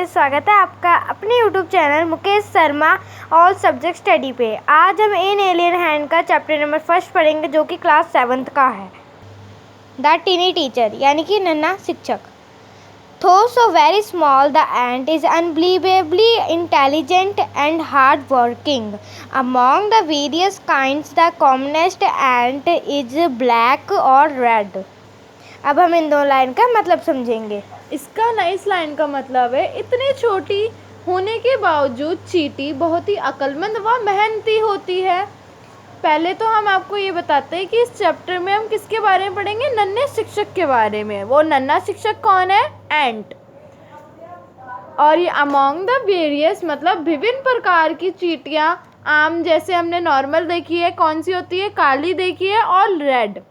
स्वागत है आपका अपने YouTube channel Mukesh Sharma all subject study पे। आज हम इन एलियन हैंड का चैप्टर नंबर 1 पढ़ेंगे जो कि क्लास 7th का है। द टीनी टीचर यानी कि नन्हा शिक्षक। Though so very small, the ant is unbelievably intelligent and hard-working. Among the various kinds, the commonest ant is black or red. अब हम इन दो लाइन का मतलब समझेंगे। इसका ना इस लाइन का मतलब है, इतनी छोटी होने के बावजूद चींटी बहुत ही अक्लमंद व मेहनती होती है। पहले तो हम आपको ये बताते हैं कि इस चैप्टर में हम किसके बारे में पढ़ेंगे, नन्हे शिक्षक के बारे में। वो नन्हा शिक्षक कौन है? एंट। और ये अमॉन्ग द वेरियस मतलब विभिन्न प्रकार की चींटियाँ, आम जैसे हमने नॉर्मल देखी है, कौन सी होती है, काली देखी है, और red.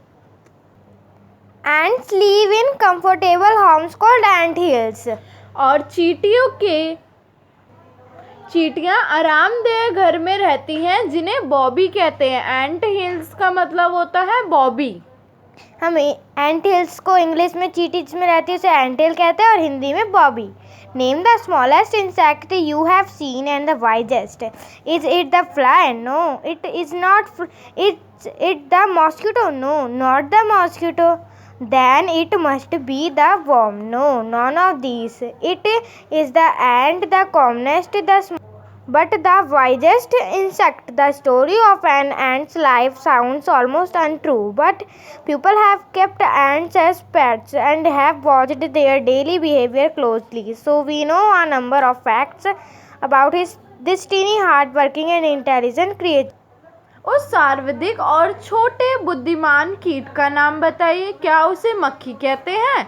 Ants live in comfortable homes called ant hills. और चींटियाँ आरामदेह घर में रहती हैं जिन्हें बॉबी कहते हैं। एंट हिल्स का मतलब होता है बॉबी। हम एंट हिल्स को इंग्लिश में चींटी जिसमें रहती है उसे एंट हिल कहते हैं और हिंदी में बॉबी। Name the smallest insect you have seen and the wisest. Is it the fly? No, it is not. It the mosquito? No, not the mosquito. Then it must be the worm. No, none of these. It is the ant, the commonest, but the wisest insect. The story of an ant's life sounds almost untrue, but people have kept ants as pets and have watched their daily behavior closely. So we know a number of facts about this teeny, hard-working and intelligent creature. उस सर्वाधिक और छोटे बुद्धिमान कीट का नाम बताइए। क्या उसे मक्खी कहते हैं?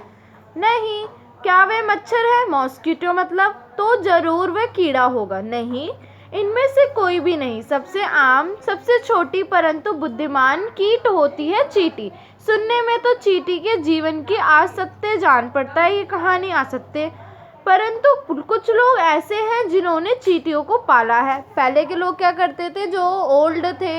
नहीं। क्या वह मच्छर है? मॉस्किटो मतलब? तो जरूर वह कीड़ा होगा। नहीं, इनमें से कोई भी नहीं। सबसे आम, सबसे छोटी परंतु बुद्धिमान कीट होती है चींटी। सुनने में तो चींटी के जीवन की आसक्ति जान पड़ता है ये कहानी आसक्ति, परंतु कुछ लोग ऐसे हैं जिन्होंने चींटियों को पाला है। पहले के लोग क्या करते थे, जो ओल्ड थे,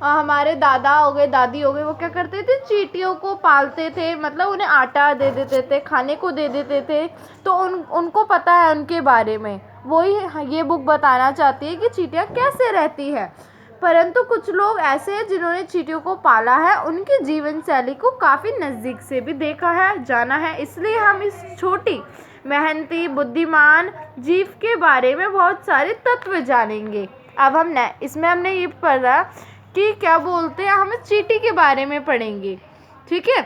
हमारे दादा हो गए, दादी हो गए, वो क्या करते थे, चींटियों को पालते थे। मतलब उन्हें आटा दे देते थे, खाने को दे देते थे। तो उनको पता है उनके बारे में। वही ये बुक बताना चाहती है कि चींटियाँ कैसे रहती है। परंतु कुछ लोग ऐसे हैं जिन्होंने चींटियों को पाला है, उनकी जीवन शैली को काफ़ी नज़दीक से भी देखा है, जाना है। इसलिए हम इस छोटी मेहनती बुद्धिमान जीव के बारे में बहुत सारे तत्व जानेंगे। अब इसमें हमने ये पढ़ा कि क्या बोलते हैं, हम चींटी के बारे में पढ़ेंगे। ठीक है,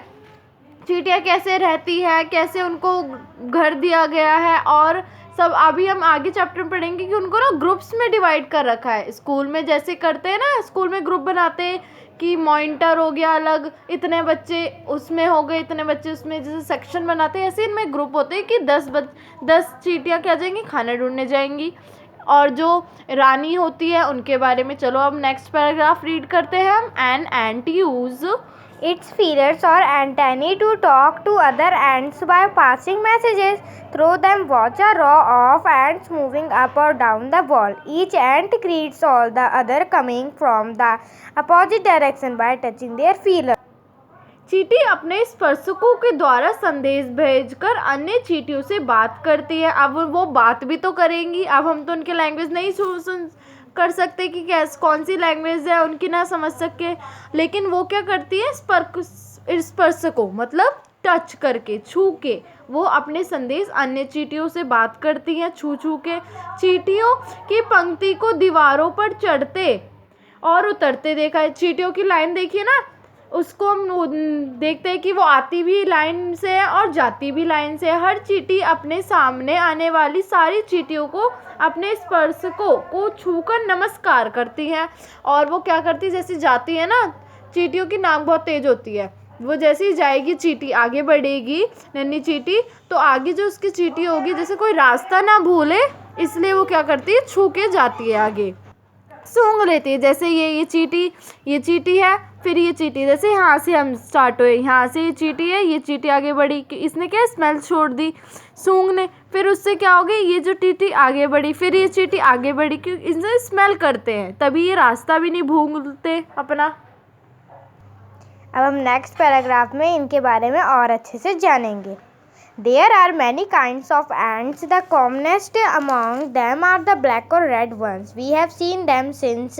चींटियाँ कैसे रहती है, कैसे उनको घर दिया गया है, और सब अभी हम आगे चैप्टर में पढ़ेंगे कि उनको ना ग्रुप्स में डिवाइड कर रखा है। स्कूल में जैसे करते हैं ना, स्कूल में ग्रुप बनाते हैं कि मॉनिटर हो गया अलग, इतने बच्चे उसमें हो गए, इतने बच्चे उसमें, जैसे सेक्शन बनाते हैं ऐसे इनमें ग्रुप होते हैं कि 10 चींटियाँ क्या जाएंगी, खाना ढूंढने जाएंगी। और जो रानी होती है उनके बारे में चलो अब नेक्स्ट पैराग्राफ रीड करते हैं हम। An ant use its feelers or antennae to talk to other ants by passing messages through them. Watch a row of ants moving up or down the wall. Each ant greets all the other coming from the opposite direction by touching their feelers. चींटी अपने स्पर्शकों के द्वारा संदेश भेजकर अन्य चींटियों से बात करती है। अब वो बात भी तो करेंगी। अब हम तो उनके लैंग्वेज नहीं सुन कर सकते कि कौन सी लैंग्वेज है उनकी, ना समझ सके, लेकिन वो क्या करती है, स्पर्शकों मतलब टच करके, छू के वो अपने संदेश अन्य चींटियों से बात करती हैं, छू के। चींटियों की पंक्ति को दीवारों पर चढ़ते और उतरते देखा है। चींटियों की लाइन देखिए ना, उसको हम देखते हैं कि वो आती भी लाइन से है और जाती भी लाइन से है। हर चींटी अपने सामने आने वाली सारी चींटियों को अपने स्पर्शकों को छूकर नमस्कार करती हैं। और वो क्या करती है, जैसे जाती है ना, चींटियों की नाक बहुत तेज होती है, वो जैसे ही जाएगी चींटी आगे बढ़ेगी, नन्ही चींटी, तो आगे जो उसकी चींटी होगी जैसे कोई रास्ता ना भूले, इसलिए वो क्या करती है, छू के जाती है, आगे सूंघ लेती है। जैसे ये चींटी है, फिर ये चींटी, जैसे यहाँ से हम स्टार्ट हुए, यहाँ से ये चींटी है, ये चींटी आगे बढ़ी, इसने क्या स्मेल छोड़ दी सूंघने, फिर उससे क्या हो गई, ये जो चींटी आगे बढ़ी, फिर ये चींटी आगे बढ़ी, क्योंकि इनसे स्मेल करते हैं, तभी ये रास्ता भी नहीं भूलते अपना। अब हम नेक्स्ट पैराग्राफ में इनके बारे में और अच्छे से जानेंगे। There are many kinds of ants. The commonest among them are the black or red ones. We have seen them since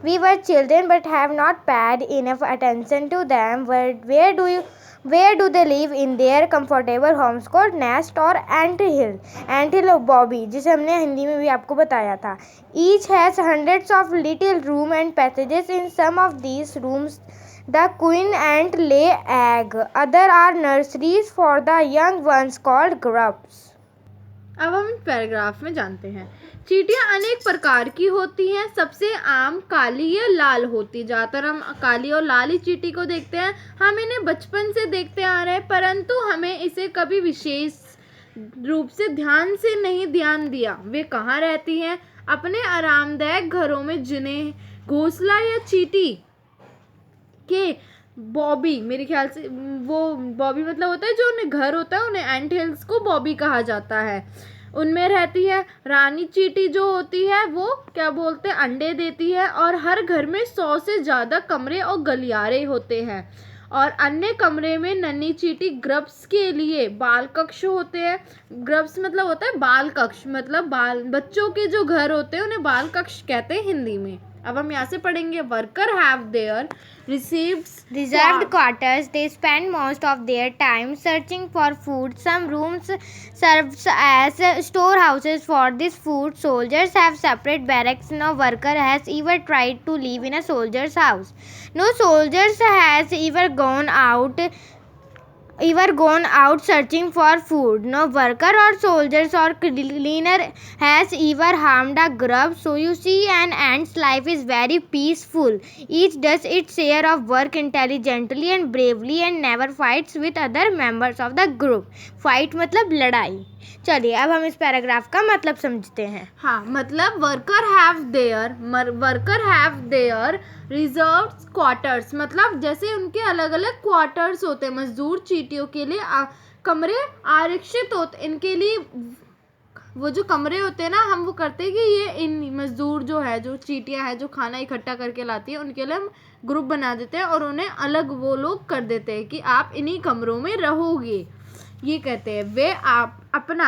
we were children but have not paid enough attention to them. Where do they live? In their comfortable homes called nest or ant hill. Ant hill Bobby, जिसे हमने हिंदी में भी आपको बताया था. Each has hundreds of little room and passages. In some of these rooms the queen ant lay egg. Other are nurseries for the young ones called grubs. अब हम paragraph में जानते हैं. चींटियां अनेक प्रकार की होती हैं. सबसे आम काली या लाल होती. ज़्यादातर हम काली और लाल ही चींटी को देखते हैं. हम इन्हें बचपन से देखते आ रहे हैं, परंतु हमें इसे कभी विशेष रूप से नहीं ध्यान दिया. वे कहाँ रहती हैं? अपने आरामदायक घरों में, जिन्हें घोंसला या चींटी के बॉबी, मेरे ख्याल से वो बॉबी मतलब होता है जो उन्हें घर होता है, उन्हें एंट हिल्स को बॉबी कहा जाता है, उनमें रहती है. रानी चींटी जो होती है वो क्या बोलते हैं, अंडे देती है. और हर घर में 100 से ज़्यादा कमरे और गलियारे होते हैं. और अन्य कमरे में नन्ही चींटी ग्रब्स के लिए बाल कक्ष होते हैं. ग्रब्स मतलब होता है बाल कक्ष, मतलब बच्चों के जो घर होते हैं उन्हें बाल कक्ष कहते हैं हिंदी में. अब हम यहाँ से पढ़ेंगे. Worker have their reserved quarters. They spend most of their time searching for food. Some rooms serve as storehouses for this food. Soldiers have separate barracks. No worker has ever tried to live in a soldier's house. No soldiers has ever gone out searching for food. No worker or soldiers or cleaner has ever harmed a grub. So you see, an ant's life is very peaceful. Each does its share of work intelligently and bravely and never fights with other members of the group. Fight मतलब लड़ाई. चलिए अब हम इस paragraph का मतलब समझते हैं. हाँ, मतलब worker have their reserved quarters, मतलब जैसे उनके अलग अलग क्वार्टर्स होते हैं. मजदूर चींटियों के लिए कमरे आरक्षित होते. इनके लिए वो जो कमरे होते हैं ना, हम वो करते हैं कि ये इन मजदूर जो है, जो चींटियां हैं जो खाना इकट्ठा करके लाती है, उनके लिए हम ग्रुप बना देते हैं और उन्हें अलग वो लोग कर देते हैं कि आप इन्हीं कमरों में रहोगे. ये कहते हैं. वे आप अपना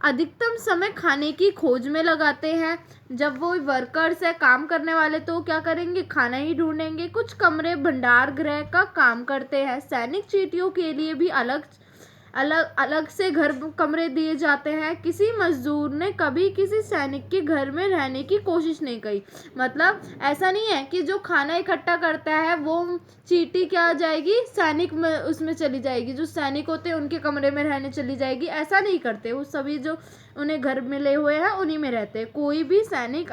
अधिकतम समय खाने की खोज में लगाते हैं. जब वो वर्कर्स है, काम करने वाले, तो क्या करेंगे, खाना ही ढूंढेंगे. कुछ कमरे भंडार गृह का काम करते हैं. सैनिक चींटियों के लिए भी अलग से कमरे दिए जाते हैं. किसी मजदूर ने कभी किसी सैनिक के घर में रहने की कोशिश नहीं की. मतलब ऐसा नहीं है कि जो खाना इकट्ठा करता है वो चींटी क्या आ जाएगी, सैनिक में उसमें चली जाएगी, जो सैनिक होते हैं उनके कमरे में रहने चली जाएगी. ऐसा नहीं करते. वो सभी जो उन्हें घर मिले हुए हैं उन्हीं में रहते हैं. कोई भी सैनिक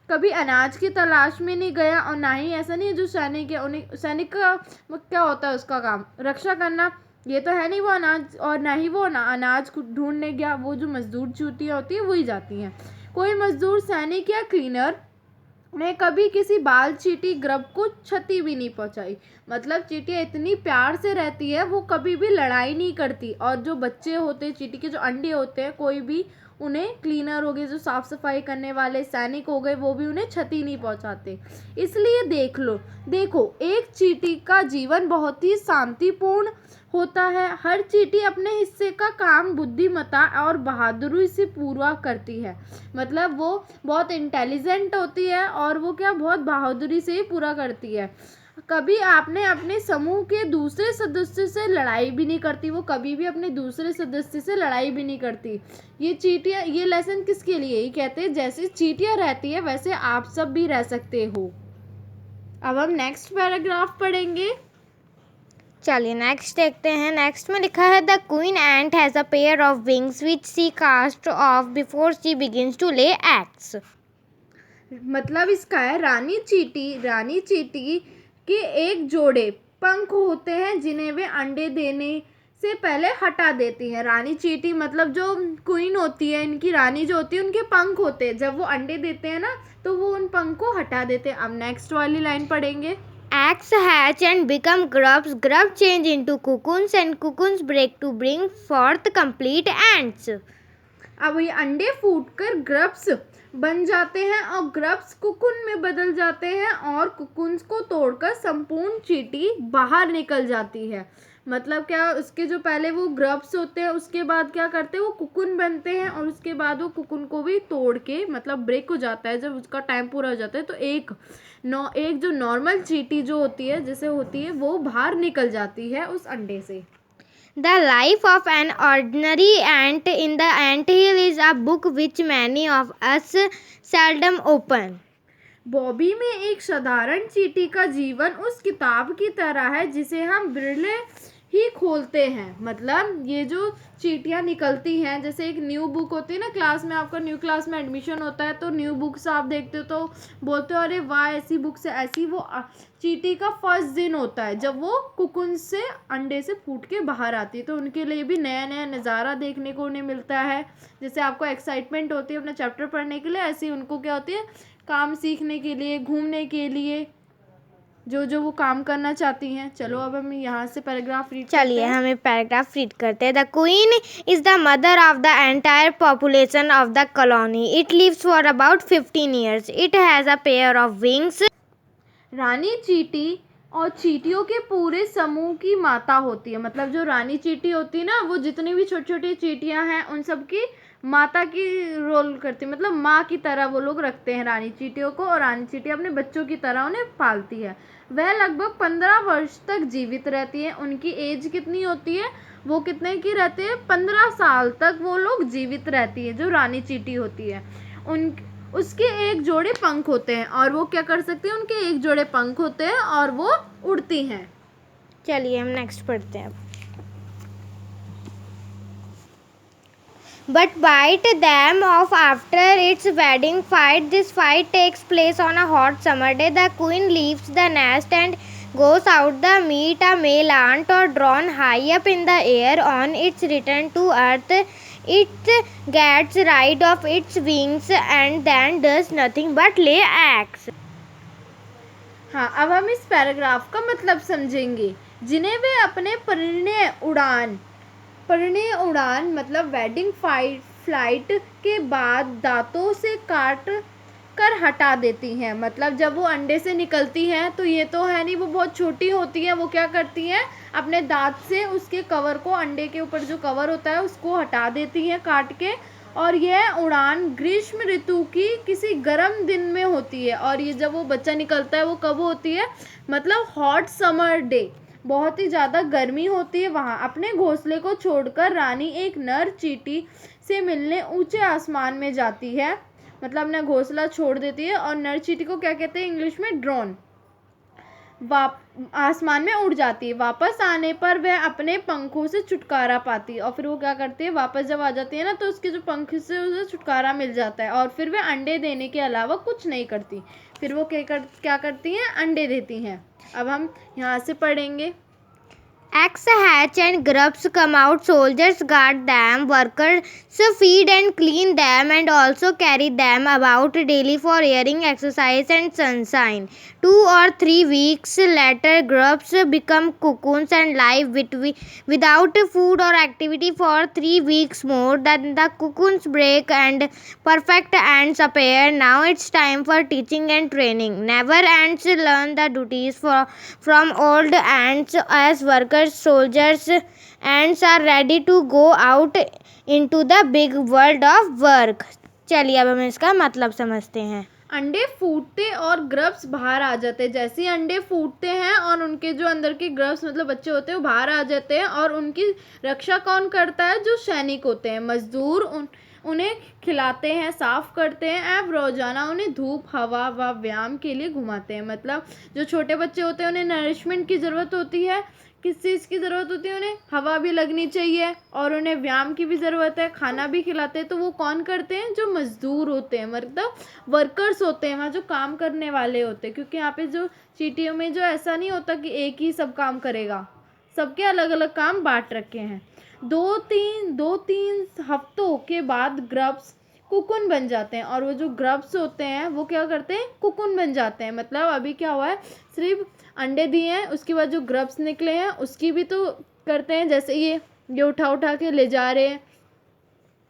कभी अनाज की तलाश में नहीं गया. और ना ही ऐसा नहीं है जो सैनिक है उन्हें, सैनिक का क्या होता है, उसका काम रक्षा करना, ये तो है नहीं वो अनाज, और ना ही वो अनाज को ढूंढने गया. वो जो मजदूर चींटियां होती है वही जाती हैं. कोई मजदूर सैनिक या क्लीनर ने कभी किसी बाल चींटी ग्रब को क्षति भी नहीं पहुंचाई. मतलब चींटियां इतनी प्यार से रहती है, वो कभी भी लड़ाई नहीं करती. और जो बच्चे होते हैं चींटी के, जो अंडे होते हैं, कोई भी उन्हें, क्लीनर हो गए जो साफ़ सफाई करने वाले, सैनिक हो गए, वो भी उन्हें क्षति नहीं पहुंचाते. इसलिए देखो एक चींटी का जीवन बहुत ही शांतिपूर्ण होता है. हर चींटी अपने हिस्से का काम बुद्धिमत्ता और बहादुरी से पूरा करती है. मतलब वो बहुत इंटेलिजेंट होती है और वो क्या बहुत बहादुरी से ही पूरा करती है. कभी आपने अपने समूह के दूसरे सदस्य से लड़ाई भी नहीं करती. वो कभी भी अपने दूसरे सदस्य से लड़ाई भी नहीं करती. ये चींटियां, ये लेसन किसके लिए, ये कहते हैं जैसे चींटियां रहती है वैसे आप सब भी रह सकते हो. अब हम नेक्स्ट पैराग्राफ पढ़ेंगे. चलिए नेक्स्ट देखते हैं. नेक्स्ट में लिखा है the queen ant has a pair of wings which she cast off before she begins to lay eggs. मतलब इसका है रानी चींटी के एक जोड़े पंख होते हैं जिन्हें वे अंडे देने से पहले हटा देती हैं. रानी चींटी मतलब जो क्वीन होती है, इनकी रानी जो होती है, उनके पंख होते हैं. जब वो अंडे देते हैं ना तो वो उन पंख को हटा देते हैं. अब नेक्स्ट वाली लाइन पढ़ेंगे. Eggs hatch and become grubs. Grubs change into cocoons and cocoons break to bring forth complete ants. अब ये अंडे फूटकर ग्रब्स बन जाते हैं और ग्रब्स कुकुन में बदल जाते हैं और कुकुन्स को तोड़कर संपूर्ण चींटी बाहर निकल जाती है. मतलब क्या, उसके जो पहले वो ग्रब्स होते हैं उसके बाद क्या करते हैं वो कुकुन बनते हैं, और उसके बाद वो कुकुन को भी तोड़ के मतलब ब्रेक हो जाता है, जब उसका टाइम पूरा हो जाता है तो एक जो नॉर्मल चींटी जो होती है जैसे होती है वो बाहर निकल जाती है उस अंडे से। The life of an ordinary ant in the anthill is a book which many of us seldom open. Bobby में एक साधारण चींटी का जीवन उस किताब की तरह है जिसे हम बिरले ही खोलते हैं। मतलब ये जो चींटियाँ निकलती हैं, जैसे एक न्यू बुक होती है ना, क्लास में आपका न्यू क्लास में एडमिशन होता है तो न्यू बुक्स आप देखते हो तो बोलते हो अरे वाह ऐसी बुक्स है, ऐसी वो चींटी का फर्स्ट दिन होता है जब वो कुकुन से अंडे से फूट के बाहर आती है, तो उनके लिए भी नया नया नज़ारा देखने को उन्हें मिलता है। जैसे आपको एक्साइटमेंट होती है अपना चैप्टर पढ़ने के लिए, ऐसे ही उनको क्या होती है काम सीखने के लिए, घूमने के लिए, जो वो काम करना चाहती हैं। चलो अब हम यहाँ से पैराग्राफ रीड चलिए हमें पैराग्राफ रीड करते हैं। The queen is the mother of the entire population of the colony. It lives for about 15 years. It has a pair of wings. रानी चींटी और चींटियों के पूरे समूह की माता होती है। मतलब जो रानी चींटी होती है ना, वो जितनी भी छोटी छोटी चींटियां हैं उन सब की माता की रोल करती है, मतलब माँ की तरह वो लोग रखते हैं रानी चींटियों को, और रानी चींटी अपने बच्चों की तरह उन्हें पालती है। वह लगभग 15 वर्ष तक जीवित रहती है। उनकी एज कितनी होती है, वो कितने की रहती है, 15 साल तक वो लोग जीवित रहती है जो रानी चींटी होती है। उसके एक जोड़े पंख होते हैं, और वो क्या कर सकती है, उनके एक जोड़े पंख होते हैं और वो उड़ती हैं। चलिए हम नेक्स्ट पढ़ते हैं। But bite them off after its wedding fight. This fight takes place on a hot summer day. The queen leaves the nest and goes out to meet a male ant or drawn high up in the air. On its return to earth, it gets rid of its wings and then does nothing but lay eggs. हाँ, अब हम इस paragraph का मतलब समझेंगे। जिन्हें वे अपने परिणय उड़ान मतलब वेडिंग फ्लाइट के बाद दांतों से काट कर हटा देती हैं। मतलब जब वो अंडे से निकलती हैं तो ये तो है नहीं, वो बहुत छोटी होती हैं, वो क्या करती हैं अपने दांत से उसके कवर को, अंडे के ऊपर जो कवर होता है उसको हटा देती हैं काट के। और यह उड़ान ग्रीष्म ऋतु की किसी गर्म दिन में होती है। और ये जब वो बच्चा निकलता है वो कब होती है, मतलब हॉट समर डे, बहुत ही ज़्यादा गर्मी होती है वहाँ। अपने घोंसले को छोड़कर रानी एक नर चींटी से मिलने ऊंचे आसमान में जाती है। मतलब अपना घोंसला छोड़ देती है, और नर चींटी को क्या कहते हैं इंग्लिश में, ड्रोन। आसमान में उड़ जाती है। वापस आने पर वह अपने पंखों से छुटकारा पाती है, और फिर वो क्या करती है, वापस जब आ जाती है ना तो उसके जो पंख से उसे छुटकारा मिल जाता है, और फिर वह अंडे देने के अलावा कुछ नहीं करती। फिर वो क्या करती हैं, अंडे देती हैं। अब हम यहाँ से पढ़ेंगे। Eggs hatch and grubs come out. Soldiers guard them. Workers feed and clean them and also carry them about daily for airing, exercise and sunshine. 2 or 3 weeks later, grubs become cocoons and live without food or activity for 3 weeks more. Then the cocoons break and perfect ants appear. Now it's time for teaching and training. Never ants learn the duties from old ants as workers. Soldiers, ants are ready to go out into the big world of work. चलिए अब हम इसका मतलब समझते हैं। अंडे फूटते और grubs बाहर आ जाते हैं। जैसे ही अंडे फूटते हैं और उनके जो अंदर के ग्रब्स मतलब बच्चे होते हैं वो बाहर आ जाते हैं, और उनकी रक्षा कौन करता है, जो सैनिक होते हैं। मजदूर उन्हें खिलाते हैं, साफ करते हैं, एवं रोजाना उन्हें धूप, हवा व व्यायाम के लिए घुमाते हैं। मतलब जो छोटे बच्चे होते हैं उन्हें नरिशमेंट की ज़रूरत होती है। किस चीज़ की ज़रूरत होती है, उन्हें हवा भी लगनी चाहिए और उन्हें व्यायाम की भी ज़रूरत है, खाना भी खिलाते हैं। तो वो कौन करते हैं, जो मज़दूर होते हैं, मतलब वर्कर्स होते हैं, वहाँ जो काम करने वाले होते हैं। क्योंकि यहाँ पे जो चींटियों में जो ऐसा नहीं होता कि एक ही सब काम करेगा, सबके अलग अलग काम बांट रखे हैं। दो तीन हफ्तों के बाद ग्रब्स कुकुन बन जाते हैं, और वो जो ग्रब्स होते हैं वो क्या करते हैं, कुकुन बन जाते हैं। मतलब अभी क्या हुआ है, सिर्फ अंडे दिए हैं, उसके बाद जो ग्रब्स निकले हैं उसकी भी तो करते हैं। जैसे ये उठा के ले जा रहे हैं,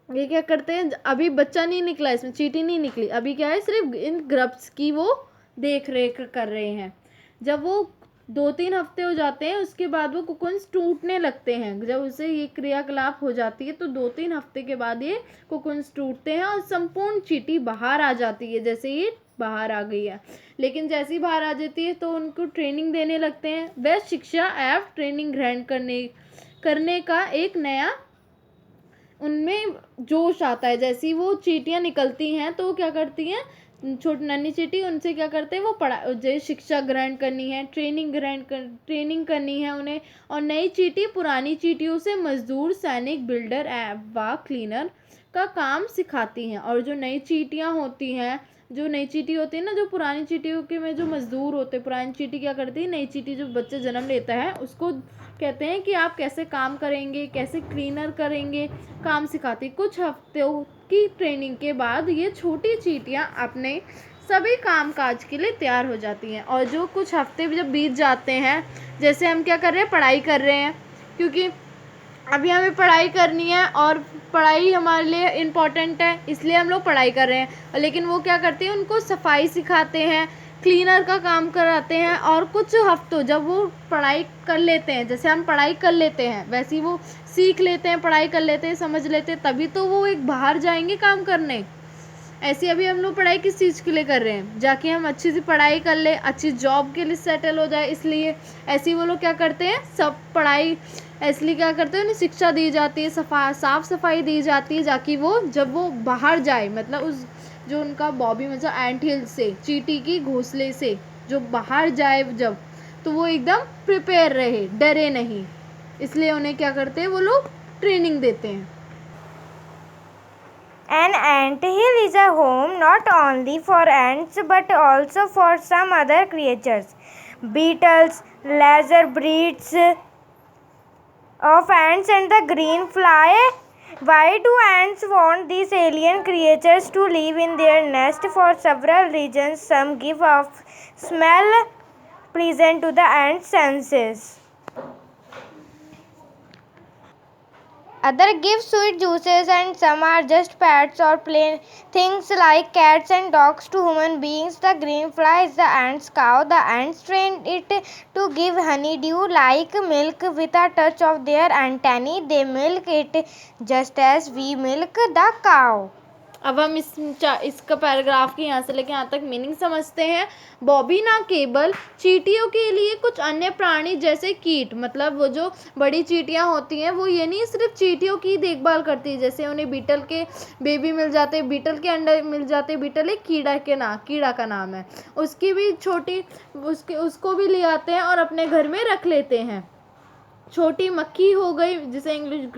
ये क्या करते हैं, अभी बच्चा नहीं निकला, इसमें चींटी नहीं निकली, अभी क्या है सिर्फ इन ग्रब्स की वो देख रेख कर रहे हैं। जब वो 2-3 हफ्ते हो जाते हैं, उसके बाद वो कोकून्स टूटने लगते हैं। जब उसे ये क्रियाकलाप हो जाती है तो 2-3 हफ्ते के बाद ये कोकून्स टूटते हैं और संपूर्ण चींटी बाहर आ जाती है, जैसे ये बाहर आ गई है। लेकिन जैसे ही बाहर आ जाती है तो उनको ट्रेनिंग देने लगते हैं। वे शिक्षा एवं ट्रेनिंग ग्रहण करने का एक नया उनमें जोश आता है। जैसे ही वो चींटियाँ निकलती हैं तो वो क्या करती हैं, छोटी नन्ही चींटी, उनसे क्या करते हैं, वो जो शिक्षा ग्रहण करनी है, ट्रेनिंग करनी है उन्हें। और नई चींटी पुरानी चींटियों से मजदूर, सैनिक, बिल्डर व क्लीनर का काम सिखाती हैं। और जो नई चींटियाँ होती हैं, जो नई चींटी होती है ना, जो पुरानी चींटियों के में जो मजदूर होते हैं, पुरानी चींटी क्या करती है, नई चींटी जो बच्चे जन्म लेता है उसको कहते हैं कि आप कैसे काम करेंगे, कैसे क्लीनर करेंगे, काम सिखाती। कुछ हफ्तों की ट्रेनिंग के बाद ये छोटी चींटियाँ अपने सभी काम काज के लिए तैयार हो जाती हैं। और जो कुछ हफ्ते जब बीत जाते हैं, जैसे हम क्या कर रहे हैं, पढ़ाई कर रहे हैं, क्योंकि अभी हमें पढ़ाई करनी है और पढ़ाई हमारे लिए इम्पॉर्टेंट है, इसलिए हम लोग पढ़ाई कर रहे हैं। लेकिन वो क्या करते हैं, उनको सफाई सिखाते हैं, क्लीनर का काम कराते हैं। और कुछ हफ्तों जब वो पढ़ाई कर लेते हैं, जैसे हम पढ़ाई कर लेते हैं वैसे ही वो सीख लेते हैं, पढ़ाई कर लेते हैं, समझ लेते हैं, तभी तो वो एक बाहर जाएंगे काम करने। ऐसे अभी हम लोग पढ़ाई किस चीज़ के लिए कर रहे हैं, जाके हम अच्छी सी पढ़ाई कर ले, अच्छी जॉब के लिए सेटल हो जाए, इसलिए ऐसे ही वो लोग क्या करते हैं, सब पढ़ाई इसलिए क्या करते हैं, उन्हें शिक्षा दी जाती है, साफ सफाई दी जाती है, जाकि वो जब वो बाहर जाए, मतलब उस जो उनका बॉबी मतलब एंट हिल से, चींटी की घोंसले से जो बाहर जाए जब, तो वो एकदम प्रिपेयर रहे, डरे नहीं। इसलिए उन्हें क्या करते हैं, वो लोग ट्रेनिंग देते हैं। An anthill is a home not only for ants but also for some other creatures. Beetles, lesser breeds of ants and the green fly. Why do ants want these alien creatures to live in their nest? For several reasons. Some give off smell pleasant to the ants' senses. Other give sweet juices, and some are just pets or plain things like cats and dogs to human beings. The green fly is the ant's cow. The ants train it to give honeydew like milk with a touch of their antennae. They milk it just as we milk the cow. अब हम इसका paragraph की यहाँ से लेके यहाँ तक meaning समझते हैं। बॉबी ना केवल चींटियों के लिए कुछ अन्य प्राणी जैसे कीट, मतलब वो जो बड़ी चींटियाँ होती हैं वो ये नहीं सिर्फ चींटियों की देखभाल करती है, जैसे उन्हें बीटल के बेबी मिल जाते हैं, बीटल के अंडे मिल जाते हैं, बीटल एक कीड़ा का नाम है, उसकी भी छोटी उसको भी ले आते हैं और अपने घर में रख लेते हैं। छोटी मक्खी हो गई, जिसे English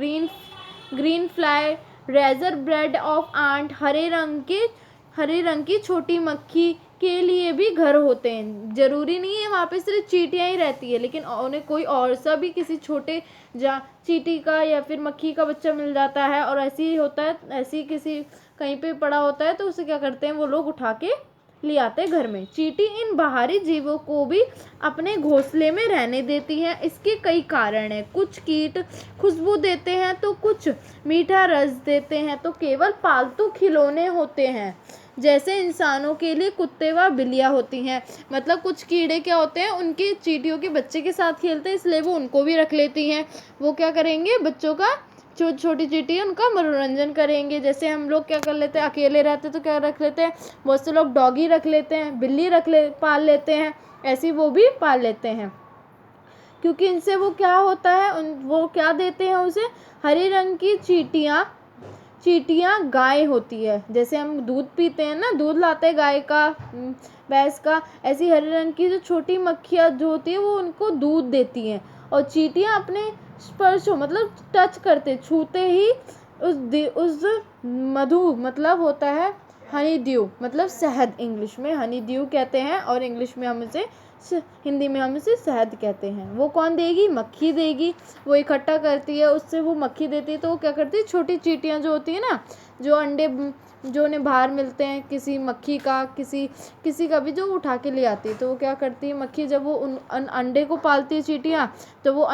green fly, razor breed of ant, हरे रंग की छोटी मक्खी के लिए भी घर होते हैं। ज़रूरी नहीं है वहाँ पे सिर्फ चींटियाँ ही रहती है, लेकिन उन्हें कोई और सा भी किसी छोटे चींटी का या फिर मक्खी का बच्चा मिल जाता है, और ऐसे ही होता है, ऐसी किसी कहीं पे पड़ा होता है तो उसे क्या करते हैं, वो लोग उठा के ले आते घर में। चींटी इन बाहरी जीवों को भी अपने घोंसले में रहने देती हैं। इसके कई कारण हैं। कुछ कीट खुशबू देते हैं तो कुछ मीठा रस देते हैं, तो केवल पालतू खिलौने होते हैं, जैसे इंसानों के लिए कुत्ते व बिल्लियाँ होती हैं। मतलब कुछ कीड़े क्या होते हैं, उनके चींटियों के बच्चे के साथ खेलते हैं, इसलिए वो उनको भी रख लेती हैं। वो क्या करेंगे, बच्चों का छोटी चींटी है उनका मनोरंजन करेंगे। जैसे हम लोग क्या कर लेते हैं, अकेले रहते तो क्या रख लेते हैं, बहुत से लोग डॉगी रख लेते हैं, बिल्ली पाल लेते हैं, ऐसे वो भी पाल लेते हैं, क्योंकि इनसे वो क्या होता है, वो क्या देते हैं उसे, हरे रंग की चींटियाँ गाय होती है, जैसे हम दूध पीते हैं ना, दूध लाते हैं गाय का, भैंस का, ऐसी हरे रंग की जो छोटी मक्खियाँ जो होती है वो उनको दूध देती हैं। और चींटियाँ अपने स्पर्श मतलब टच करते, छूते ही उस मधु मतलब होता है हनी ड्यू, मतलब शहद, इंग्लिश में हनी ड्यू कहते हैं और इंग्लिश में हम इसे हिंदी में हम इसे शहद कहते हैं। वो कौन देगी, मक्खी देगी, वो इकट्ठा करती है, उससे वो मक्खी देती है, तो वो क्या करती है, छोटी चींटियाँ जो होती है ना, जो अंडे जो उन्हें बाहर मिलते हैं किसी मक्खी का, किसी का भी, जो उठा के ले आती है, तो वो क्या करती है मक्खी, जब वो उन अंडे को पालती है चींटियाँ, तो वो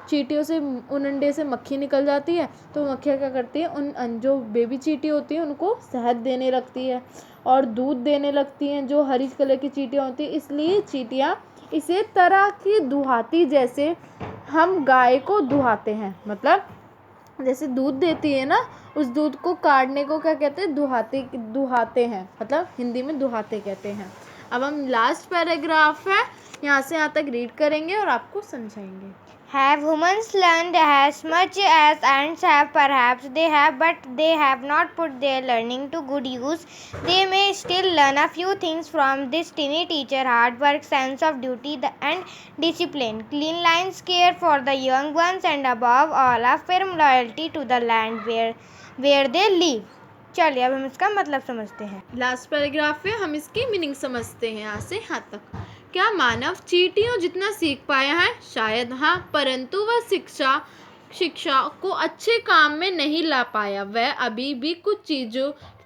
चींटियों से उन अंडे से मक्खी निकल जाती है, तो मक्खियाँ क्या करती है, उन जो बेबी चींटी होती है उनको शहद देने लगती है और दूध देने लगती हैं, जो हरी कलर की चींटियाँ होती हैं। इसलिए चींटियाँ इसे तरह की दुहाती, जैसे हम गाय को दुहाते हैं, मतलब जैसे दूध देती है ना, उस दूध को काढ़ने को क्या कहते हैं? दुहाते हैं, मतलब हिंदी में दुहाते कहते हैं। अब हम लास्ट पैराग्राफ है, यहाँ से यहाँ तक रीड करेंगे और आपको समझाएंगे। Have humans learned as much as ants have? Perhaps they have, but they have not put their learning to good use. They may still learn a few things from this tiny teacher: hard work, sense of duty, and discipline, clean lines, care for the young ones, and above all, a firm loyalty to the land where they live. चलिए अब हम इसका मतलब समझते हैं। Last paragraph में हम इसकी मीनिंग समझते हैं यहाँ से यहाँ तक। क्या मानव चींटियों जितना सीख पाया है? शायद हाँ, परंतु वह शिक्षा को अच्छे काम में नहीं ला पाया। वह अभी भी कुछ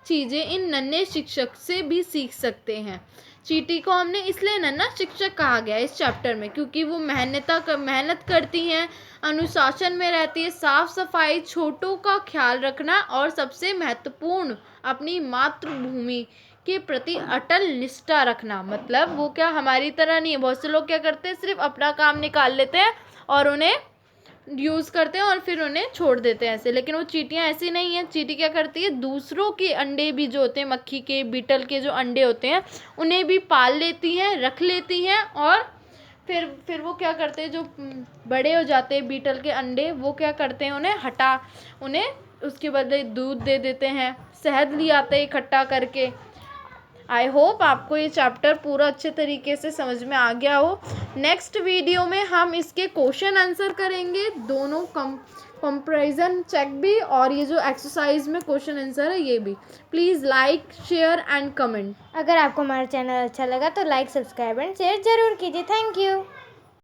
चीज़ें इन नन्हे शिक्षक से भी सीख सकते हैं। चींटी को हमने इसलिए नन्हा शिक्षक कहा गया इस चैप्टर में, क्योंकि वो मेहनत करती हैं, अनुशासन में रहती है, साफ सफाई, छोटों का ख्याल रखना और सबसे महत्वपूर्ण अपनी मातृभूमि के प्रति अटल निष्ठा रखना। मतलब वो क्या हमारी तरह नहीं है। बहुत से लोग क्या करते हैं, सिर्फ अपना काम निकाल लेते हैं और उन्हें यूज़ करते हैं और फिर उन्हें छोड़ देते हैं ऐसे। लेकिन वो चींटियाँ ऐसी नहीं हैं। चींटी क्या करती है, दूसरों के अंडे भी जो होते हैं, मक्खी के, बीटल के जो अंडे होते हैं, उन्हें भी पाल लेती हैं, रख लेती हैं और फिर वो क्या करते हैं, जो बड़े हो जाते हैं बीटल के अंडे, वो क्या करते हैं, उन्हें उसके बदले दूध दे देते हैं, शहद ले आते हैं इकट्ठा करके। आई होप आपको ये चैप्टर पूरा अच्छे तरीके से समझ में आ गया हो। नेक्स्ट वीडियो में हम इसके क्वेश्चन आंसर करेंगे, दोनों कंपैरिजन चेक भी, और ये जो एक्सरसाइज में क्वेश्चन आंसर है ये भी। Please like, share and comment. अगर आपको हमारा चैनल अच्छा लगा तो लाइक, सब्सक्राइब एंड शेयर जरूर कीजिए। Thank you.